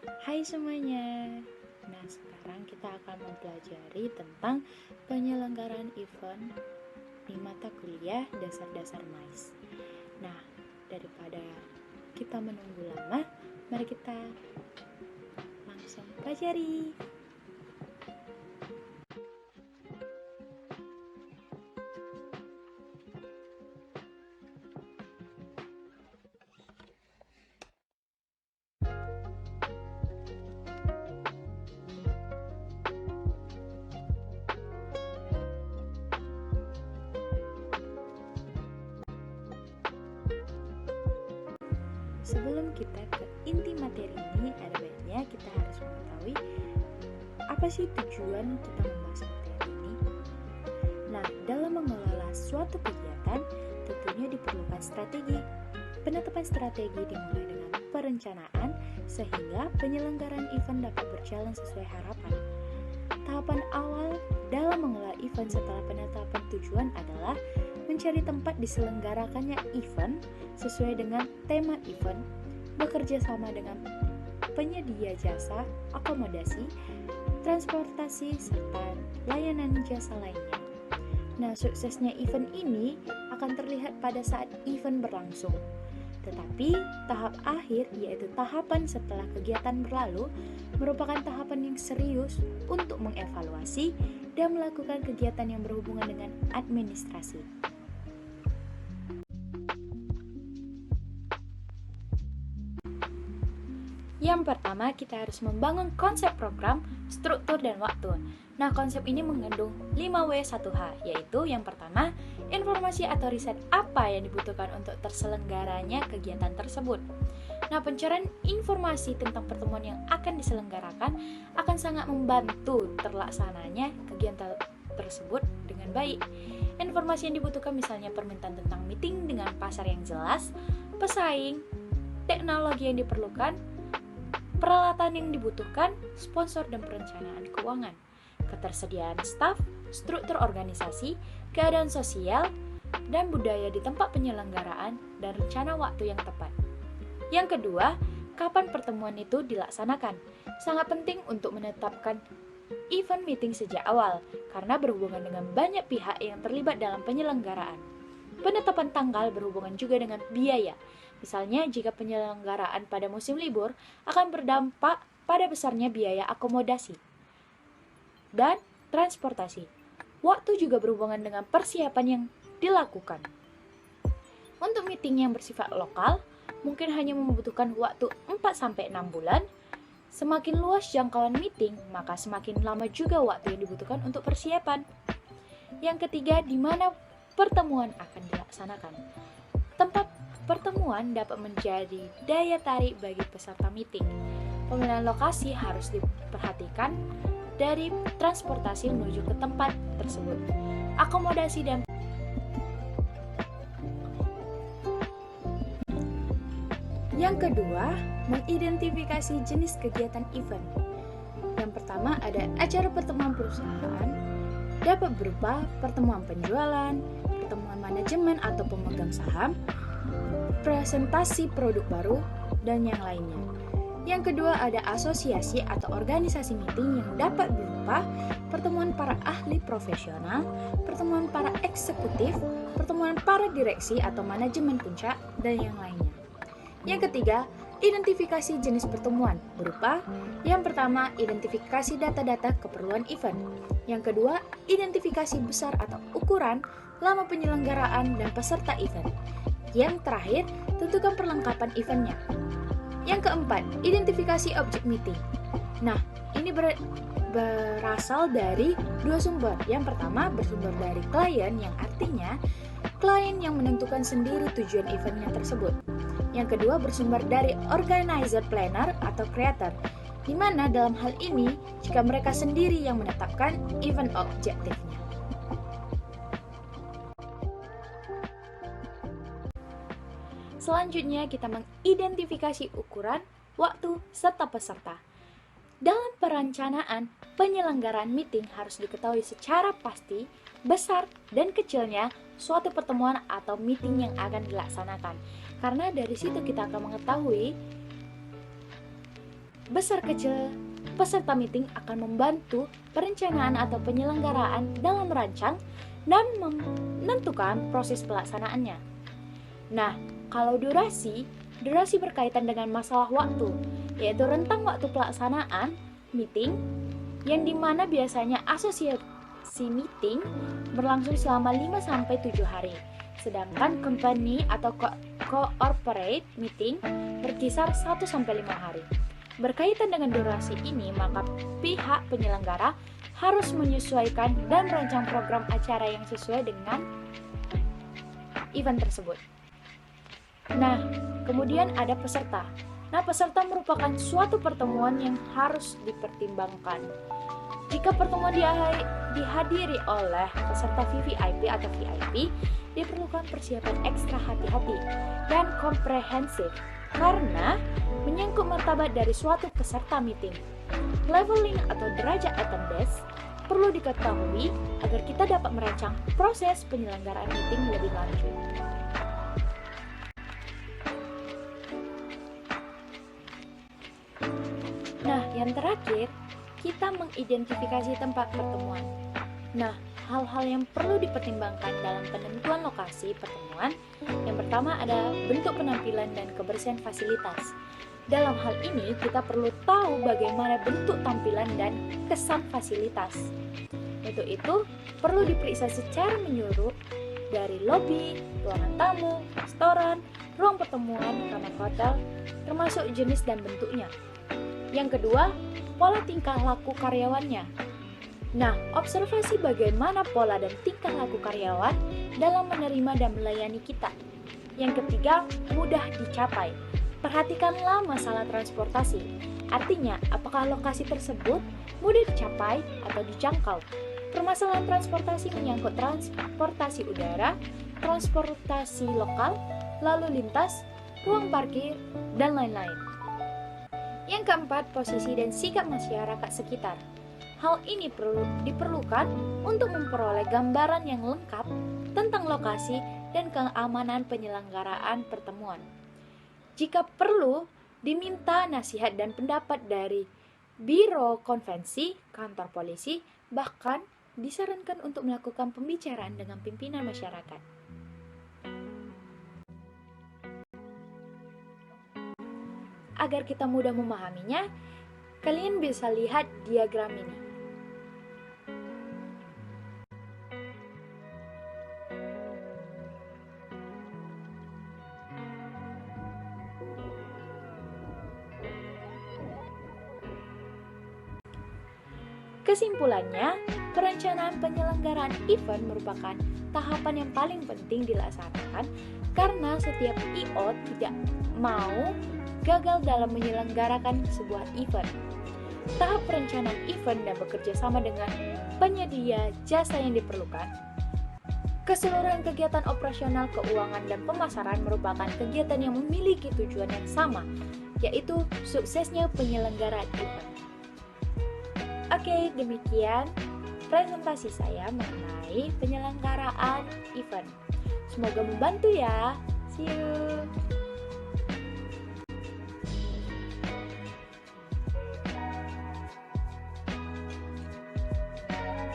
Hai semuanya. Nah, sekarang kita akan mempelajari tentang penyelenggaraan event di mata kuliah dasar-dasar MAIS. Nah, daripada kita menunggu lama, mari kita langsung pelajari. Sebelum kita ke inti materi ini, ada baiknya kita harus mengetahui apa sih tujuan kita membahas materi ini. Nah, dalam mengelola suatu kegiatan, tentunya diperlukan strategi. Penetapan strategi dimulai dengan perencanaan sehingga penyelenggaraan event dapat berjalan sesuai harapan. Tahapan awal dalam mengelola event setelah penetapan tujuan adalah mencari tempat diselenggarakannya event sesuai dengan tema event, bekerja sama dengan penyedia jasa, akomodasi, transportasi, serta layanan jasa lainnya. Nah, suksesnya event ini akan terlihat pada saat event berlangsung. Tetapi, tahap akhir, yaitu tahapan setelah kegiatan berlalu, merupakan tahapan yang serius untuk mengevaluasi dan melakukan kegiatan yang berhubungan dengan administrasi. Yang pertama, kita harus membangun konsep program, struktur, dan waktu. Nah, konsep ini mengandung 5W1H, yaitu yang pertama, informasi atau riset apa yang dibutuhkan untuk terselenggaranya kegiatan tersebut. Nah, pencarian informasi tentang pertemuan yang akan diselenggarakan akan sangat membantu terlaksananya kegiatan tersebut dengan baik. Informasi yang dibutuhkan misalnya permintaan tentang meeting dengan pasar yang jelas, pesaing, teknologi yang diperlukan, peralatan yang dibutuhkan, sponsor dan perencanaan keuangan, ketersediaan staf, struktur organisasi, keadaan sosial, dan budaya di tempat penyelenggaraan, dan rencana waktu yang tepat. Yang kedua, kapan pertemuan itu dilaksanakan? Sangat penting untuk menetapkan event meeting sejak awal, karena berhubungan dengan banyak pihak yang terlibat dalam penyelenggaraan. Penetapan tanggal berhubungan juga dengan biaya. Misalnya, jika penyelenggaraan pada musim libur akan berdampak pada besarnya biaya akomodasi dan transportasi. Waktu juga berhubungan dengan persiapan yang dilakukan. Untuk meeting yang bersifat lokal, mungkin hanya membutuhkan waktu 4-6 bulan. Semakin luas jangkauan meeting, maka semakin lama juga waktu yang dibutuhkan untuk persiapan. Yang ketiga, di mana pertemuan akan dilaksanakan. Tempat pertemuan dapat menjadi daya tarik bagi peserta meeting. Pemilihan lokasi harus diperhatikan dari transportasi menuju ke tempat tersebut. Akomodasi dan yang kedua, mengidentifikasi jenis kegiatan event. Yang pertama ada acara pertemuan perusahaan, dapat berupa pertemuan penjualan, pertemuan manajemen atau pemegang saham, presentasi produk baru, dan yang lainnya. Yang kedua ada asosiasi atau organisasi meeting yang dapat berupa pertemuan para ahli profesional, pertemuan para eksekutif, pertemuan para direksi atau manajemen puncak, dan yang lainnya. Yang ketiga, identifikasi jenis pertemuan berupa yang pertama, identifikasi data-data keperluan event. Yang kedua, identifikasi besar atau ukuran, lama penyelenggaraan, dan peserta event. Yang terakhir, tentukan perlengkapan eventnya. Yang keempat, identifikasi objek meeting. Nah, ini berasal dari dua sumber. Yang pertama, bersumber dari klien, yang artinya klien yang menentukan sendiri tujuan eventnya tersebut. Yang kedua, bersumber dari organizer, planner, atau creator, di mana dalam hal ini, jika mereka sendiri yang menetapkan event objektifnya. Selanjutnya, kita mengidentifikasi ukuran, waktu, serta peserta. Dalam perencanaan, penyelenggaraan meeting harus diketahui secara pasti besar dan kecilnya suatu pertemuan atau meeting yang akan dilaksanakan. Karena dari situ kita akan mengetahui besar kecil peserta meeting akan membantu perencanaan atau penyelenggaraan dalam merancang dan menentukan proses pelaksanaannya. Nah, kalau durasi berkaitan dengan masalah waktu, yaitu rentang waktu pelaksanaan meeting yang dimana biasanya asosiasi meeting berlangsung selama 5-7 hari. Sedangkan company atau corporate meeting berkisar 1-5 hari. Berkaitan dengan durasi ini, maka pihak penyelenggara harus menyesuaikan dan merancang program acara yang sesuai dengan event tersebut. Nah, kemudian ada peserta. Nah, peserta merupakan suatu pertemuan yang harus dipertimbangkan. Jika pertemuan dihadiri oleh peserta VVIP atau VIP, diperlukan persiapan ekstra hati-hati dan komprehensif karena menyangkut martabat dari suatu peserta meeting. Leveling atau derajat attendance perlu diketahui agar kita dapat merancang proses penyelenggaraan meeting lebih lanjut. Nah, yang terakhir, kita mengidentifikasi tempat pertemuan. Nah, hal-hal yang perlu dipertimbangkan dalam penentuan lokasi pertemuan, yang pertama ada bentuk penampilan dan kebersihan fasilitas. Dalam hal ini, kita perlu tahu bagaimana bentuk tampilan dan kesan fasilitas. Untuk itu, perlu diperiksa secara menyeluruh dari lobi, ruangan tamu, restoran, ruang pertemuan, kamar hotel, termasuk jenis dan bentuknya. Yang kedua, pola tingkah laku karyawannya. Nah, observasi bagaimana pola dan tingkah laku karyawan dalam menerima dan melayani kita. Yang ketiga, mudah dicapai. Perhatikanlah masalah transportasi. Artinya, apakah lokasi tersebut mudah dicapai atau dijangkau? Permasalahan transportasi menyangkut transportasi udara, transportasi lokal, lalu lintas, ruang parkir, dan lain-lain. Yang keempat, posisi dan sikap masyarakat sekitar. Hal ini diperlukan untuk memperoleh gambaran yang lengkap tentang lokasi dan keamanan penyelenggaraan pertemuan. Jika perlu, diminta nasihat dan pendapat dari Biro Konvensi, kantor polisi, bahkan disarankan untuk melakukan pembicaraan dengan pimpinan masyarakat. Agar kita mudah memahaminya, kalian bisa lihat diagram ini. Kesimpulannya, perencanaan penyelenggaraan event merupakan tahapan yang paling penting dilaksanakan karena setiap IO tidak mau gagal dalam menyelenggarakan sebuah event. Tahap perencanaan event dan bekerja sama dengan penyedia jasa yang diperlukan. Keseluruhan kegiatan operasional, keuangan, dan pemasaran merupakan kegiatan yang memiliki tujuan yang sama, yaitu suksesnya penyelenggaraan event. Oke, demikian presentasi saya mengenai penyelenggaraan event. Semoga membantu ya. See you.